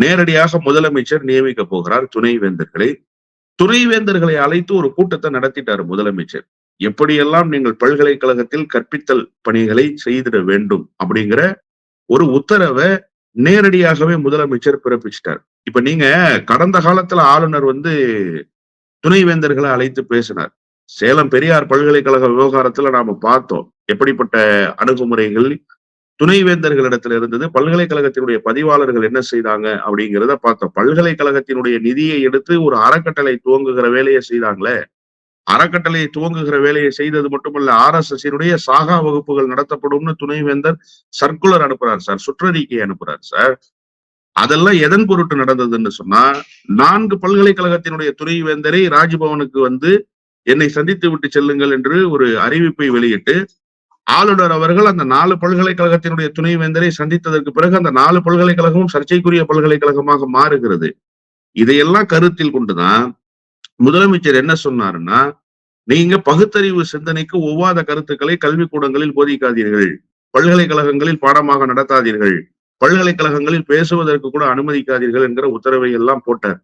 நேரடியாக முதலமைச்சர் நியமிக்க போகிறார் துணைவேந்தர்களை. துணைவேந்தர்களை அழைத்து ஒரு கூட்டத்தை நடத்திட்டாரு முதலமைச்சர். எப்படியெல்லாம் நீங்கள் பல்கலைக்கழகத்தில் கற்பித்தல் பணிகளை செய்திட வேண்டும் அப்படிங்கிற ஒரு உத்தரவை நேரடியாகவே முதலமைச்சர் பிறப்பிச்சிட்டார். இப்ப நீங்க கடந்த காலத்துல ஆளுநர் துணைவேந்தர்களை அழைத்து பேசினார். சேலம் பெரியார் பல்கலைக்கழக விவகாரத்துல நாம பார்த்தோம் எப்படிப்பட்ட அணுகுமுறைகள் துணைவேந்தர்களிடத்துல இருந்தது. பல்கலைக்கழகத்தினுடைய பதிவாளர்கள் என்ன செய்தாங்க அப்படிங்கிறத பார்த்தோம். பல்கலைக்கழகத்தினுடைய நிதியை எடுத்து ஒரு அறக்கட்டளை துவங்குகிற வேலையை செய்தாங்களே. அறக்கட்டளையை துவங்குகிற வேலையை செய்தது மட்டுமல்ல, RSS சாகா வகுப்புகள் நடத்தப்படும்னு துணைவேந்தர் சர்க்குலர் அனுப்புறார் சார், சுற்றறிக்கை அனுப்புறார் சார். அதெல்லாம் எதன் பொருட்டு நடந்ததுன்னு சொன்னா, 4 பல்கலைக்கழகத்தினுடைய துணைவேந்தரை ராஜ்பவனுக்கு என்னை சந்தித்து விட்டு செல்லுங்கள் என்று ஒரு அறிவிப்பை வெளியிட்டு, ஆளுநர் அவர்கள் அந்த 4 பல்கலைக்கழகத்தினுடைய துணைவேந்தரை சந்தித்ததற்கு பிறகு அந்த 4 பல்கலைக்கழகமும் சர்ச்சைக்குரிய பல்கலைக்கழகமாக மாறுகிறது. இதையெல்லாம் கருத்தில் கொண்டுதான் முதலமைச்சர் என்ன சொன்னாருன்னா, நீங்க பகுத்தறிவு சிந்தனைக்கு ஒவ்வாத கருத்துக்களை கல்விக்கூடங்களில் போதிக்காதீர்கள், பல்கலைக்கழகங்களில் பாடமாக நடத்தாதீர்கள், பல்கலைக்கழகங்களில் பேசுவதற்கு கூட அனுமதிக்காதீர்கள் என்கிற உத்தரவை எல்லாம் போட்டார்.